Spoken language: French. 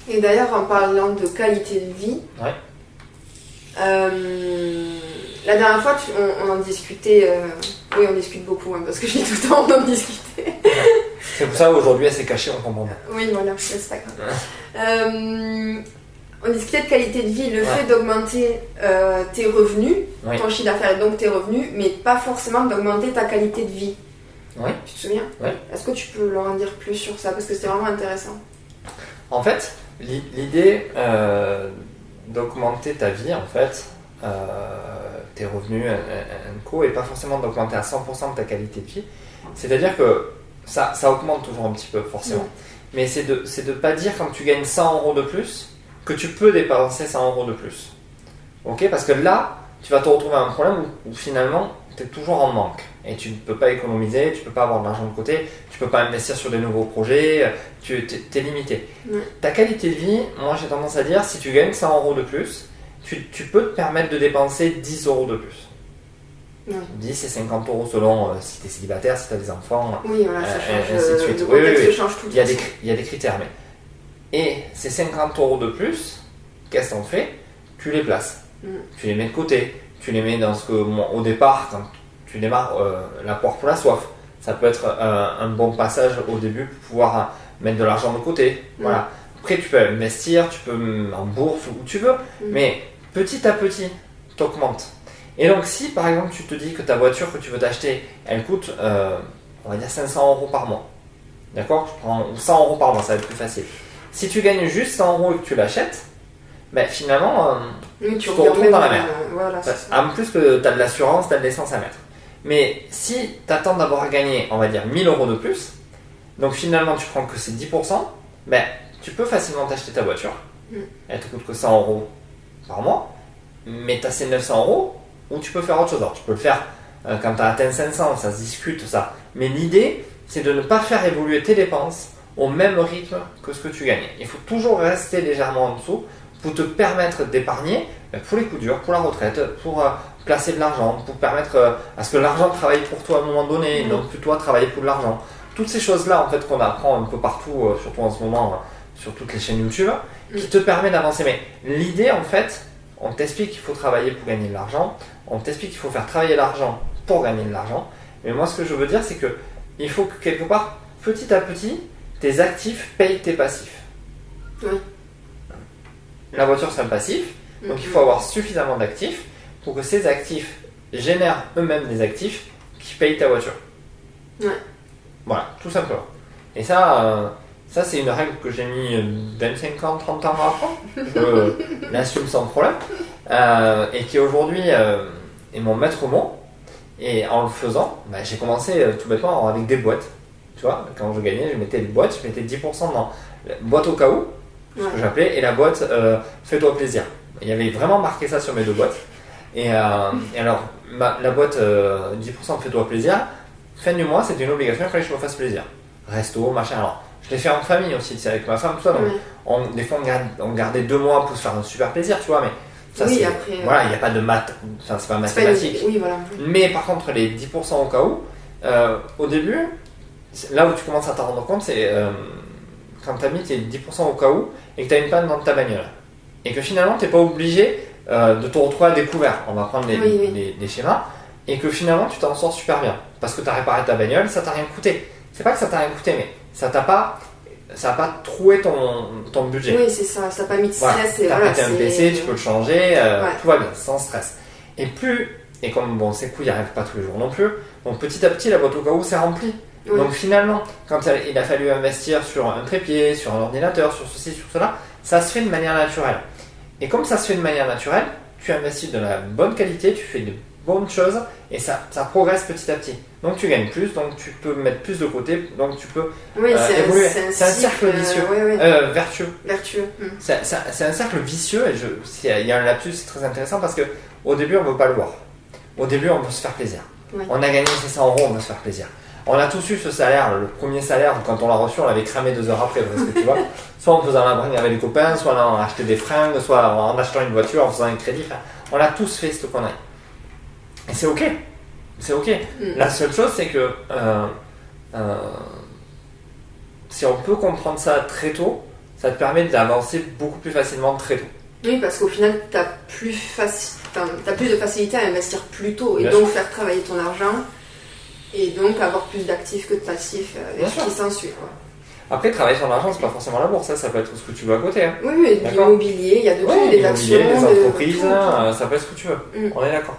Et d'ailleurs, en parlant de qualité de vie, Ouais. La dernière fois, on en discutait. Oui, on discute beaucoup, parce que je dis tout le temps, on en discutait. C'est pour ça qu'aujourd'hui, elle s'est cachée, on comprend bien. Oui, voilà, c'est pas grave. On discutait de qualité de vie, le fait d'augmenter tes revenus, ton chiffre d'affaires et donc tes revenus, mais pas forcément d'augmenter ta qualité de vie. Oui. Tu te souviens? Oui. Est-ce que tu peux leur en dire plus sur ça? Parce que c'était vraiment intéressant. En fait, l'idée d'augmenter ta vie, en fait, tes revenus, et pas forcément d'augmenter à 100% de ta qualité de vie. C'est-à-dire que ça augmente toujours un petit peu, forcément. Mais c'est de pas dire quand tu gagnes 100 euros de plus que tu peux dépenser 100 euros de plus. Ok? Parce que là, tu vas te retrouver à un problème où finalement, tu es toujours en manque. Et tu ne peux pas économiser, tu ne peux pas avoir de l'argent de côté, tu ne peux pas investir sur des nouveaux projets, tu es limité. Ta qualité de vie, moi j'ai tendance à dire, si tu gagnes 100 euros de plus, tu peux te permettre de dépenser 10 euros de plus. 10 et 50 euros selon si tu es célibataire, si tu as des enfants, oui, voilà, ça change, ainsi de suite. le contexte change tout. Il y a des critères. Et ces 50 euros de plus, qu'est-ce que t'en fais? Tu les places. Tu les mets de côté. Tu les mets dans ce que, au départ, quand tu démarres la poire pour la soif, ça peut être un bon passage au début pour pouvoir mettre de l'argent de côté. Voilà. Après, tu peux investir, tu peux en bourse, où tu veux, mais petit à petit, tu augmentes. Et donc, si par exemple, tu te dis que ta voiture que tu veux t'acheter, elle coûte, on va dire 500 euros par mois, d'accord? Je prends 100 euros par mois, ça va être plus facile. Si tu gagnes juste 100 euros et que tu l'achètes, ben finalement, tu te retrouves dans la merde. Voilà, en plus que tu as de l'assurance, tu as de l'essence à mettre. Mais si tu attends d'avoir gagné, on va dire 1000 euros de plus, donc finalement tu prends que ces 10%, ben, tu peux facilement t'acheter ta voiture. Elle te coûte que 100 euros par mois, mais tu as ces 900 euros où tu peux faire autre chose. Alors tu peux le faire quand tu as atteint 500, ça se discute, ça. Mais l'idée, c'est de ne pas faire évoluer tes dépenses au même rythme que ce que tu gagnes. Il faut toujours rester légèrement en dessous pour te permettre d'épargner pour les coups durs, pour la retraite, pour placer de l'argent, pour permettre à ce que l'argent travaille pour toi à un moment donné, donc plus toi travailler pour de l'argent. Toutes ces choses-là en fait qu'on apprend un peu partout, surtout en ce moment sur toutes les chaînes YouTube, qui te permet d'avancer. Mais l'idée en fait, on t'explique qu'il faut travailler pour gagner de l'argent, on t'explique qu'il faut faire travailler l'argent pour gagner de l'argent. Mais moi ce que je veux dire c'est que il faut que quelque part, petit à petit, tes actifs payent tes passifs. Oui. La voiture c'est un passif, donc il faut avoir suffisamment d'actifs pour que ces actifs génèrent eux-mêmes des actifs qui payent ta voiture. Voilà, tout simplement. Et ça c'est une règle que j'ai mis 25 ans, 30 ans à apprendre. Je l'assume sans problème. Et qui aujourd'hui est mon maître mot. Et en le faisant, j'ai commencé tout bêtement avec des boîtes. Tu vois, quand je gagnais, je mettais des boîtes, je mettais 10% dans la boîte au cas où, ce que j'appelais, et la boîte fais-toi plaisir. Il y avait vraiment marqué ça sur mes deux boîtes. Et alors, la boîte 10% fais-toi plaisir, fin du mois, c'était une obligation, il fallait que je me fasse plaisir. Resto, machin. Alors, je l'ai fait en famille aussi, c'est avec ma femme, tout ça. Donc, des fois, on gardait 2 mois pour se faire un super plaisir, tu vois, mais ça, c'est, après, voilà, il n'y a pas de maths, enfin, c'est pas mathématique. Voilà. Mais par contre, les 10% au cas où, au début, là où tu commences à t'en rendre compte, c'est quand tu as mis tes 10% au cas où et que tu as une panne dans ta bagnole. Et que finalement, tu n'es pas obligé de te retrouver à découvert. On va prendre les schémas. Et que finalement, tu t'en sors super bien. Parce que tu as réparé ta bagnole, ça t'a rien coûté. C'est pas que ça t'a rien coûté, mais ça n'a pas troué ton budget. Oui, c'est ça. Ça n'a pas mis de stress. Tu as pété un PC, tu peux le changer, tout va bien, sans stress. Et comme ces coups, ils n'y arrivent pas tous les jours non plus. Donc petit à petit, la boîte au cas où, c'est rempli. Donc finalement, quand il a fallu investir sur un trépied, sur un ordinateur, sur ceci, sur cela, ça se fait de manière naturelle. Et comme ça se fait de manière naturelle, tu investis de la bonne qualité, tu fais de bonnes choses et ça progresse petit à petit. Donc tu gagnes plus, donc tu peux mettre plus de côté, donc tu peux évoluer. C'est un cercle vicieux, vertueux. C'est un cercle vicieux et il y a un lapsus très intéressant parce qu'au début on ne veut pas le voir. Au début on veut se faire plaisir. On a gagné ces 100 euros, on veut se faire plaisir. On a tous eu ce salaire, le premier salaire, quand on l'a reçu, on l'avait cramé 2 heures après, parce que tu vois. Soit en faisant la bringue avec les copains, soit en achetant des fringues, soit en achetant une voiture, en faisant un crédit. Enfin, on a tous fait ce qu'on a. Et c'est ok. C'est ok. La seule chose, c'est que si on peut comprendre ça très tôt, ça te permet d'avancer beaucoup plus facilement très tôt. Oui, parce qu'au final, tu as plus de facilité à investir plus tôt et donc faire travailler ton argent et donc avoir plus d'actifs que de passifs avec ce qui s'ensuit. Après, travailler sur l'argent, c'est pas forcément la bourse, ça peut être ce que tu veux à côté. Hein. Oui, l'immobilier, il y a de tout, des actions, des entreprises, ça peut être ce que tu veux. On est d'accord.